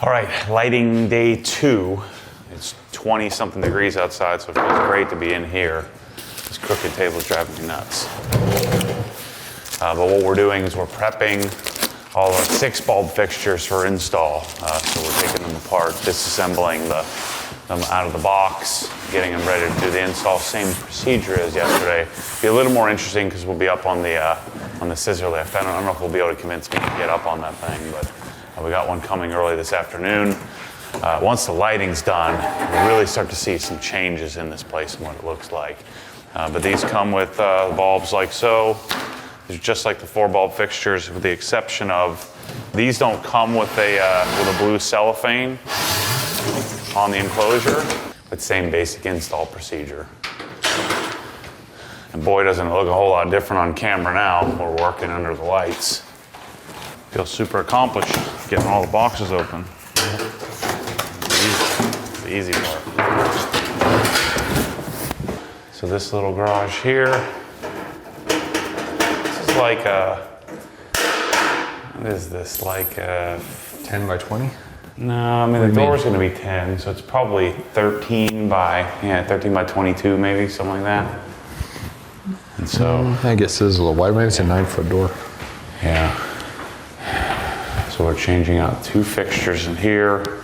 All right, lighting day 2. It's 20-something degrees outside, so it feels great to be in here. This crooked table is driving me nuts. But what we're doing is we're prepping all our 6 bulb fixtures for install. So we're taking them apart, disassembling them out of the box, getting them ready to do the install. Same procedure as yesterday. Be a little more interesting because we'll be up on the scissor lift. I don't know if we'll be able to convince me to get up on that thing, but we got one coming early this afternoon. Once the lighting's done, we really start to see some changes in this place and what it looks like. But these come with bulbs like so. They're just like the 4 bulb fixtures, with the exception of these don't come with a blue cellophane on the enclosure, but same basic install procedure. And boy, doesn't it look a whole lot different on camera now. We're working under the lights. Feel super accomplished getting all the boxes open. It's the easy part. So this little garage here, this is like what is this, like 10 by 20? No, I mean the door's gonna be 10, so it's probably 13 by 22 maybe, something like that. And so I guess this is a little wide, maybe it's a 9-foot door. Yeah. So we're changing out 2 fixtures in here.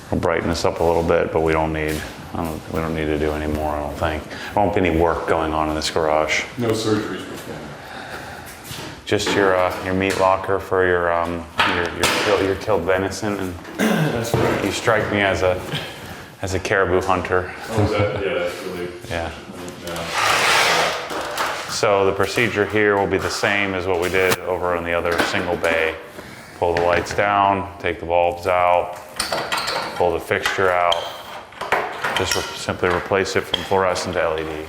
We'll brighten this up a little bit, but we don't need to do any more, I don't think. There won't be any work going on in this garage. No surgeries performed. Just your meat locker for your killed venison, and That's right. you strike me as a caribou hunter. Oh, that's really. Yeah. So the procedure here will be the same as what we did over in the other single bay. Pull the lights down, take the bulbs out, pull the fixture out, just simply replace it from fluorescent to LED.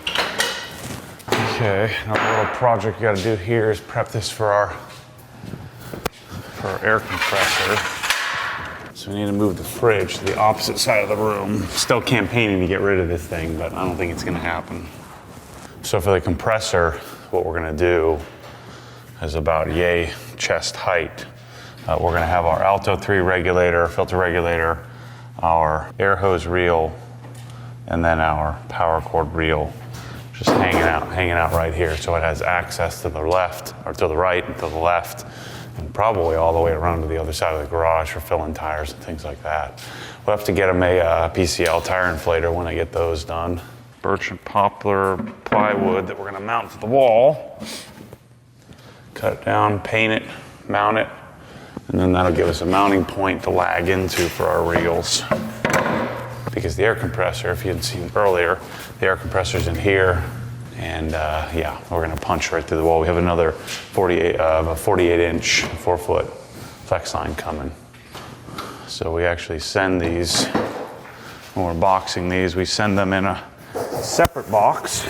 Okay, another little project we gotta do here is prep this for our air compressor. So we need to move the fridge to the opposite side of the room. Still campaigning to get rid of this thing, but I don't think it's gonna happen. So for the compressor, what we're gonna do is about yay chest height. We're gonna have our Alto 3 regulator, filter regulator, our air hose reel, and then our power cord reel, just hanging out right here. So it has access to the left, or to the right and to the left, and probably all the way around to the other side of the garage for filling tires and things like that. We'll have to get them a PCL tire inflator when I get those done. Birch and poplar plywood that we're gonna mount to the wall. Cut it down, paint it, mount it, and then that'll give us a mounting point to lag into for our reels. Because the air compressor, if you hadn't seen earlier, the air compressor's in here, and yeah, we're gonna punch right through the wall. We have another 48-inch, 4-foot flex line coming. So we actually send these, when we're boxing these, we send them in a separate box.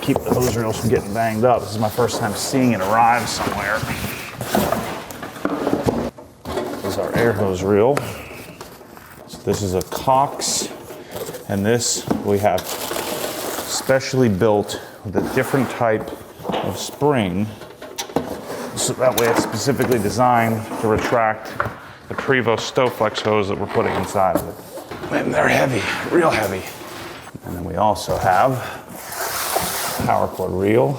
Keep the hose reels from getting banged up. This is my first time seeing it arrive somewhere. This is our air hose reel. So this is a Cox, and this we have specially built with a different type of spring. So that way it's specifically designed to retract the Prevost Stowflex hose that we're putting inside of it. And they're heavy, real heavy. And then we also have power cord reel.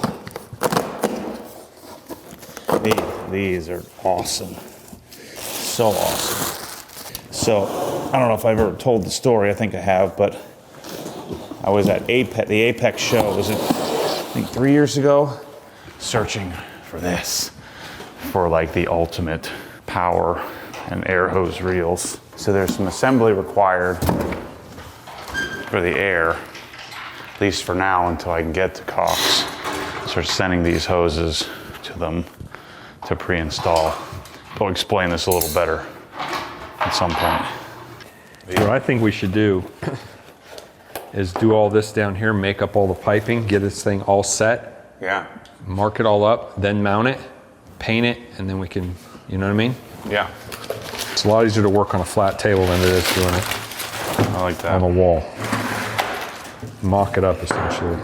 These are awesome. So awesome. So, I don't know if I've ever told the story, I think I have, but I was at Apex, the Apex show, was it, I think 3 years ago, searching for this, for like the ultimate power and air hose reels. So there's some assembly required for the air, at least for now until I can get to Cox. Start sending these hoses to them to pre-install. We'll explain this a little better at some point. What I think we should do is do all this down here, make up all the piping, get this thing all set. Yeah. Mark it all up, then mount it, paint it, and then we can, you know what I mean? Yeah. It's a lot easier to work on a flat table than it is doing it I like that. on a wall. Mock it up essentially.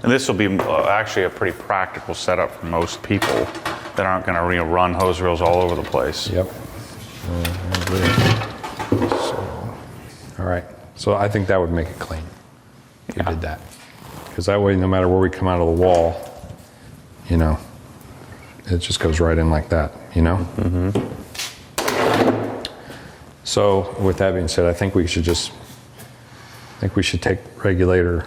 And this will be actually a pretty practical setup for most people. that aren't going to run hose reels all over the place. Yep. I agree. So, all right. So I think that would make it clean. If you did that. Because that way, no matter where we come out of the wall, you know, it just goes right in like that, you know? Mm-hmm. So with that being said, I think we should take regulator,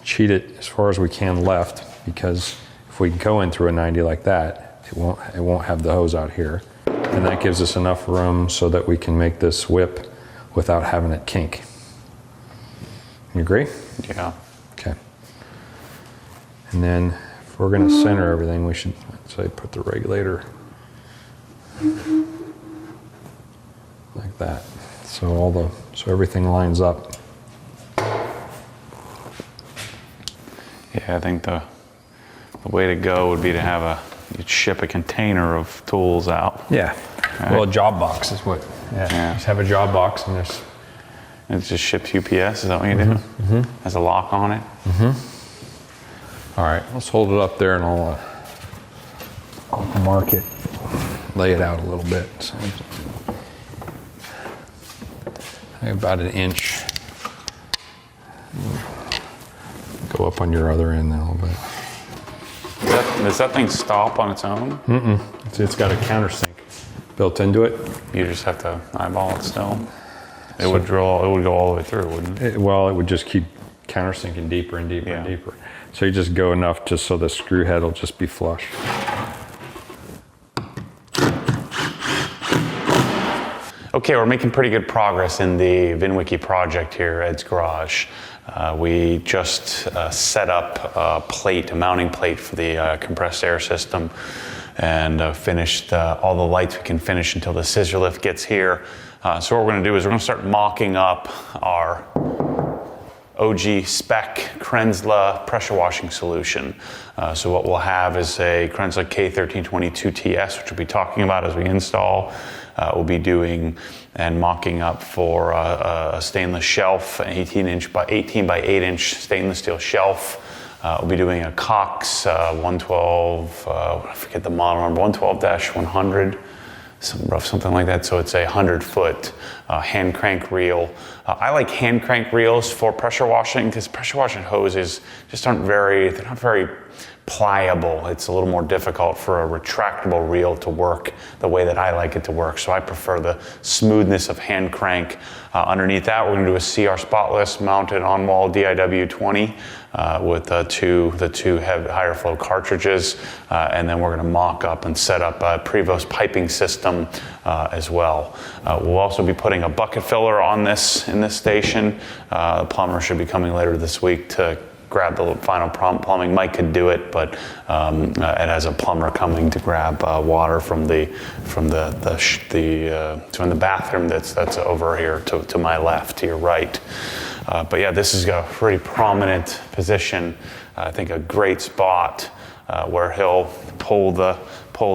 cheat it as far as we can left, because if we go in through a 90 like that, it won't have the hose out here. And that gives us enough room so that we can make this whip without having it kink. You agree? Yeah. Okay. And then if we're gonna center everything, we should, say, put the regulator like that. So everything lines up. Yeah, I think the way to go would be to have you'd ship a container of tools out. Yeah. Right. Well, a job box is what. Yeah. Just have a job box and there's. It just ships UPS, is that what you do? Mm-hmm. Has a lock on it? Mm-hmm. All right, let's hold it up there and I'll mark it. Lay it out a little bit. So, about an inch. Go up on your other end a little bit. Does that thing stop on its own? Mm-mm. It's got a countersink built into it. You just have to eyeball it still? It would go all the way through, wouldn't it? Well, it would just keep countersinking deeper and deeper and deeper. So you just go enough just so the screw head will just be flush. Okay, we're making pretty good progress in the VinWiki project here at Ed's Garage. We just set up a mounting plate for the compressed air system, and finished all the lights we can finish until the scissor lift gets here. So what we're going to do is we're going to start mocking up our OG spec Krenzla pressure washing solution. So what we'll have is a Krenzla K1322TS, which we'll be talking about as we install. We'll be doing and mocking up for a stainless shelf, an 18 by 8 inch stainless steel shelf. We'll be doing a Cox 112, I forget the model number, 112-100. Something like that. So it's a 100-foot hand crank reel. I like hand crank reels for pressure washing because pressure washing hoses just they're not very pliable. It's a little more difficult for a retractable reel to work the way that I like it to work. So I prefer the smoothness of hand crank. Underneath that, we're going to do a CR spotless mounted on-wall DIW 20 with the two higher flow cartridges, and then we're going to mock up and set up a Prevost piping system as well. We'll also be putting a bucket filler on this in this station. The plumber should be coming later this week to grab the final plumbing. Mike could do it, but it has a plumber coming to grab water from the bathroom that's over here to my left, to your right. But yeah, this is a pretty prominent position. I think a great spot where he'll pull the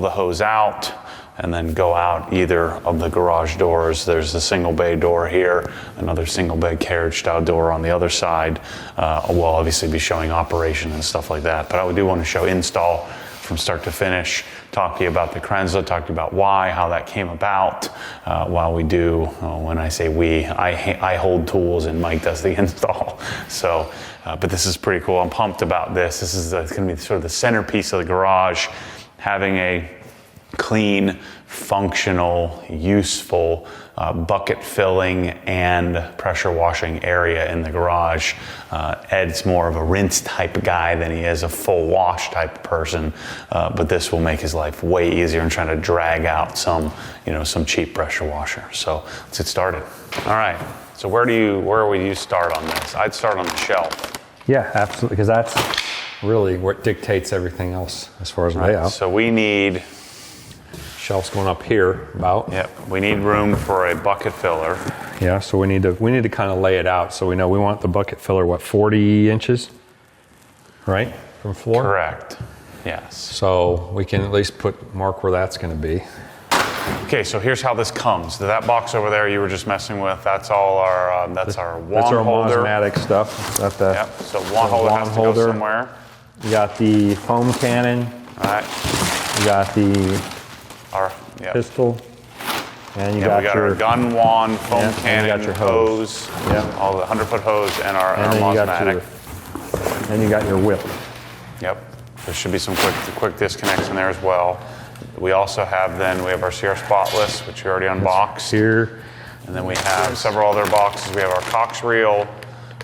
hose out and then go out either of the garage doors. There's a single bay door here, another single bay carriage style door on the other side. We'll obviously be showing operation and stuff like that, but I do want to show install from start to finish, talk to you about the Krenzla, talk to you about how that came about, while we do, when I say we, I hold tools and Mike does the install. So, but this is pretty cool. I'm pumped about this. This is going to be sort of the centerpiece of the garage, having a clean, functional, useful bucket filling and pressure washing area in the garage. Ed's more of a rinse type guy than he is a full wash type person, but this will make his life way easier in trying to drag out some cheap pressure washer. So let's get started. All right. So where would you start on this? I'd start on the shelf. Yeah, absolutely, because that's really what dictates everything else as far as layout. So we need shelves going up here about. Yep, we need room for a bucket filler. Yeah, so we need to kind of lay it out so we know we want the bucket filler 40 inches, right, from floor? Correct. Yes. So we can at least mark where that's going to be. Okay, so here's how this comes. That box over there you were just messing with, that's all our wand holder. That's our Mosmatic stuff. Yep, so wand holder has to go somewhere. You got the foam cannon. All right. You got the Yep. pistol. And you Yeah, got we got your our gun wand, foam Yeah, and you cannon, got your hose. Yeah. all the 100-foot hose, and our and then you got Mosmatic. then you got your whip. Yep. There should be some quick disconnects in there as well. We also have we have our CR Spotless, which we already unboxed. Here. And then we have several other boxes. We have our Cox reel,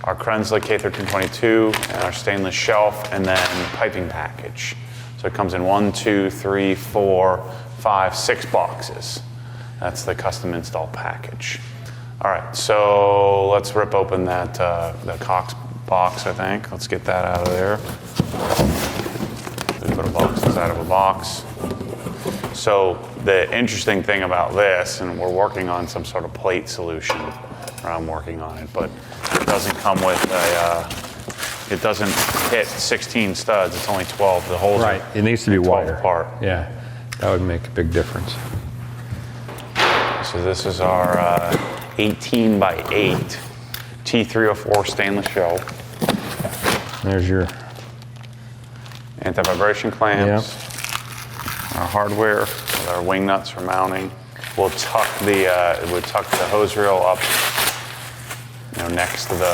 our Krenslick K1322, and our stainless shelf, and then piping package. So it comes in 1, 2, 3, 4, 5, 6 boxes. That's the custom install package. All right, so let's rip open that the Cox box, I think. Let's get that out of there. We put a box inside of a box. So the interesting thing about this, and we're working on some sort of plate solution, or I'm working on it, but it doesn't come with it doesn't hit 16 studs, it's only 12. The holes Right, it needs to be 12 wider. apart. Yeah, that would make a big difference. So this is our 18 by 8 T304 stainless shell. There's your Anti-vibration clamps. Our hardware with our wing nuts for mounting. We'll tuck the hose reel up, next to the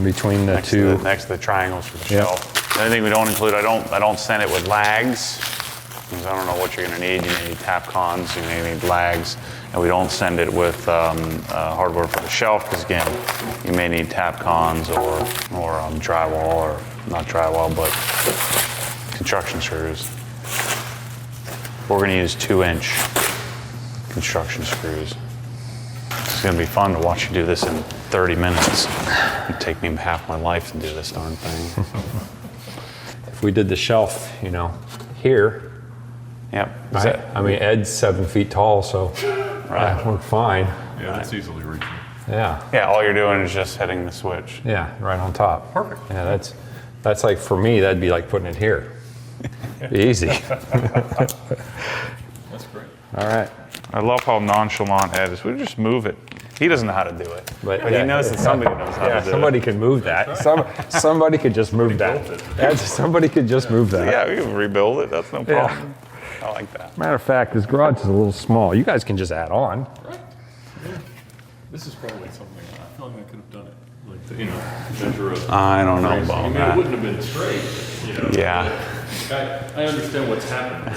between the two. next to the triangles for the Yep. shelf. The only thing we don't include, I don't send it with lags, because I don't know what you're going to need. You may need tapcons, you may need lags, and we don't send it with hardware for the shelf, because again, you may need tapcons or drywall, or not drywall, but construction screws. We're going to use 2-inch construction screws. It's going to be fun to watch you do this in 30 minutes. It'd take me half my life to do this darn thing. If we did the shelf, here. Yep. I mean, Ed's 7 feet tall, so we're fine. Yeah, that's easily reachable. Yeah. Yeah, all you're doing is just hitting the switch. Yeah, right on top. Perfect. Yeah, that's like, for me, that'd be like putting it here. Be easy. That's great. All right. I love how nonchalant Ed is. We just move it. He doesn't know how to do it, but he knows that somebody knows how to do somebody it. can move that. Somebody could just move that. Somebody could just move that. Yeah, we can rebuild it. That's no problem. I like that. Matter of fact, this garage is a little small. You guys can just add on. Right. Yeah. This is probably something I feel like I could have done it. Like, measure a. I don't know about I mean, that. it wouldn't have been straight. Yeah. I understand what's happened.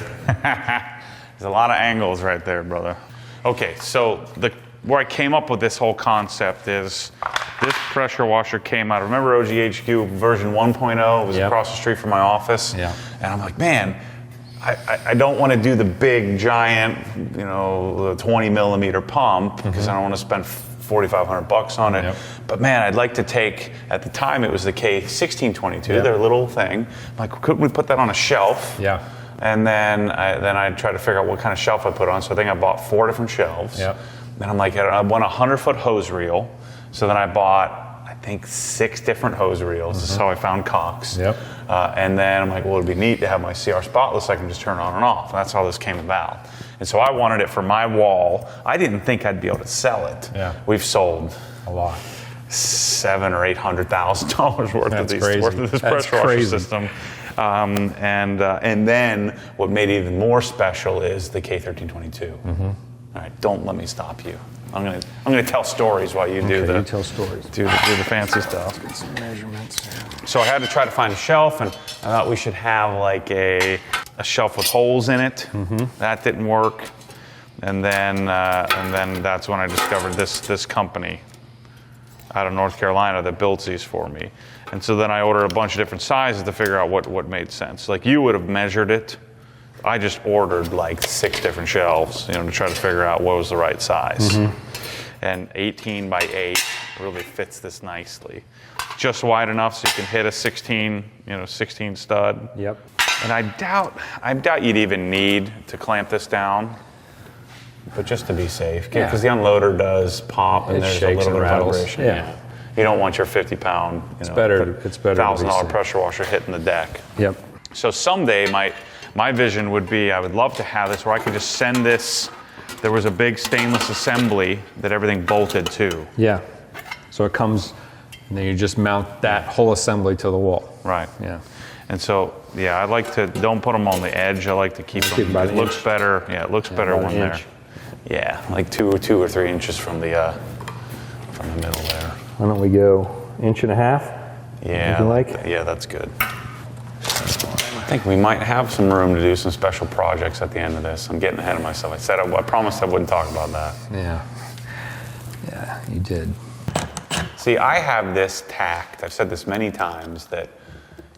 There's a lot of angles right there, brother. Okay, so where I came up with this whole concept is this pressure washer came out. Remember OGHQ version 1.0? It was across the street from my office. Yeah. And I'm like, man, I don't want to do the big, giant, 20 millimeter pump because I don't want to spend $4,500 on it. Yep. But man, I'd like to take, at the time it was the K1622, Yeah. their little thing. I'm like, couldn't we put that on a shelf? Yeah. And then I tried to figure out what kind of shelf I put on. So I think I bought 4 different shelves. Yep. Then I'm like, I want a 100-foot hose reel. So then I bought, I think, 6 different hose reels. This is how I found Cox. Yep. And then I'm like, well, it'd be neat to have my CR Spotless. I can just turn on and off. And that's how this came about. And so I wanted it for my wall. I didn't think I'd be able to sell it. Yeah. We've sold A lot. $700,000 or $800,000 worth That's of crazy. worth of this That's pressure washer crazy. system. And then what made it even more special is the K1322. All right, don't let me stop you. I'm gonna tell stories while you do You tell stories. do the fancy stuff. Get some measurements. So I had to try to find a shelf, and I thought we should have like a shelf with holes in it. That didn't work, and then that's when I discovered this company out of North Carolina that builds these for me. And so then I ordered a bunch of different sizes to figure out what made sense. Like you would have measured it. I just ordered like 6 different shelves, to try to figure out what was the right size. And 18 by 8 really fits this nicely. Just wide enough so you can hit a 16 stud. Yep. And I doubt you'd even need to clamp this down, but just to be safe, because the unloader does pop and It there's a shakes little and bit of rattles. vibration. Yeah. You don't want your 50-pound, It's better to be $1,000 safe. pressure washer hitting the deck. Yep. So someday my vision would be I would love to have this where I could just send this. There was a big stainless assembly that everything bolted to. Yeah. So it comes And then you just mount that whole assembly to the wall. Right. Yeah. And so, yeah, I like to, don't put them on the edge. I like to keep them, about it an looks inch. better. Yeah, it looks better about when an they're, inch. yeah, like 2 or 3 inches from the middle there. Why don't we go 1.5 inches? Yeah. You like? Yeah, that's good. I think we might have some room to do some special projects at the end of this. I'm getting ahead of myself. I promised I wouldn't talk about that. Yeah. Yeah, you did. See, I have this tact, I've said this many times, that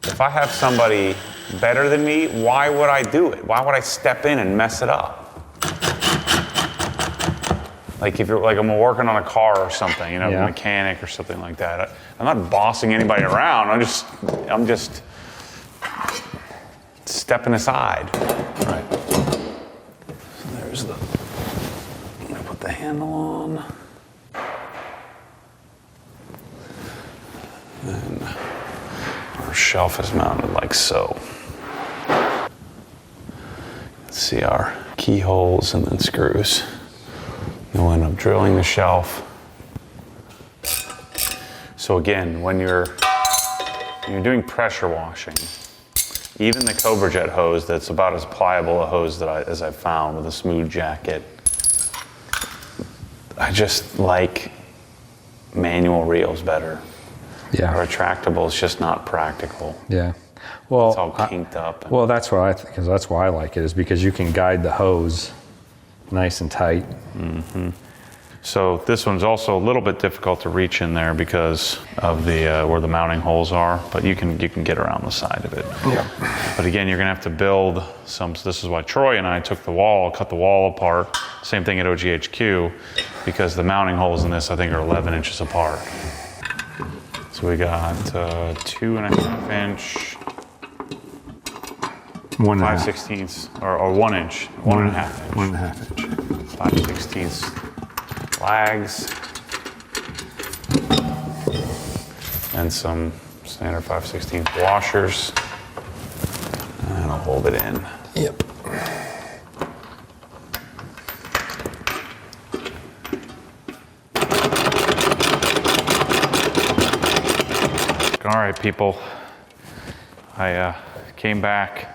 if I have somebody better than me, why would I do it? Why would I step in and mess it up? Like if you're like I'm working on a car or something, a mechanic or something like that. I'm not bossing anybody around. I'm just stepping aside. Right. So there's the. I'm gonna put the handle on. And our shelf is mounted like so. Let's see our keyholes and then screws. Then we'll end up drilling the shelf. So again, when you're doing pressure washing, even the Cobra Jet hose that's about as pliable a hose as I've found with a smooth jacket, I just like manual reels better. Yeah. Retractable is just not practical. Yeah. Well, It's all kinked up. Well, that's what I think, because that's why I like it, is because you can guide the hose nice and tight. Mm-hmm. So this one's also a little bit difficult to reach in there because of the where the mounting holes are, but you can get around the side of it. Yeah. But again, you're gonna have to build some. This is why Troy and I took the wall, cut the wall apart. Same thing at OGHQ, because the mounting holes in this I think are 11 inches apart. So we got 2.5 inch, 5/16 or 1 inch, 1.5 inch. 1.5 inch. 5/16 flags and some standard 5/16 washers, and I'll hold it in. Yep. All right, people, I came back.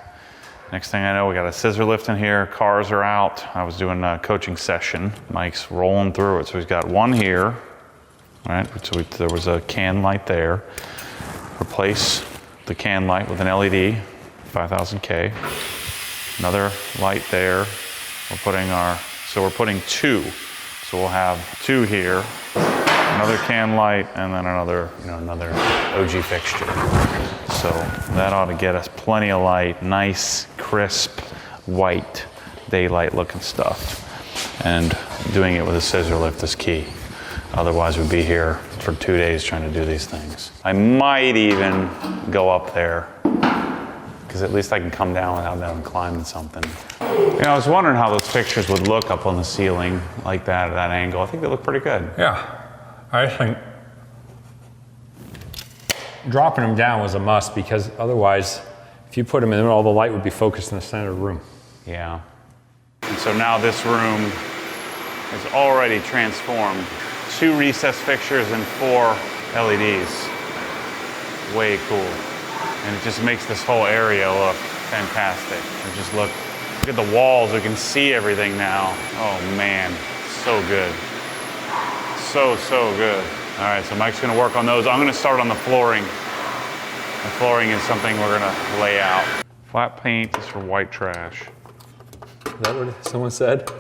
Next thing I know, we got a scissor lift in here, cars are out. I was doing a coaching session. Mike's rolling through it. So he's got one here, right? So there was a can light there. Replace the can light with an LED, 5000K. Another light there. We're putting 2. So we'll have 2 here, another can light, and then another OG fixture. So that ought to get us plenty of light, nice, crisp, white, daylight looking stuff. And doing it with a scissor lift is key. Otherwise we'd be here for 2 days trying to do these things. I might even go up there, because at least I can come down without them climbing something. I was wondering how those pictures would look up on the ceiling like that, at that angle. I think they look pretty good. Yeah. I think dropping them down was a must, because otherwise, if you put them in, all the light would be focused in the center of the room. Yeah. And so now this room is already transformed. 2 recessed fixtures and 4 LEDs. Way cool. And it just makes this whole area look fantastic. And just look at the walls, we can see everything now. Oh man, so good. So good. All right, so Mike's gonna work on those. I'm gonna start on the flooring. The flooring is something we're gonna lay out. Flat paint is for white trash. Is that what someone said?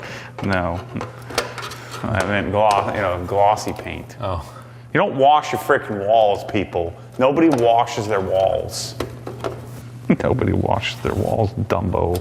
No, I meant glossy paint. Oh. You don't wash your frickin' walls, people. Nobody washes their walls. Nobody washes their walls, Dumbo.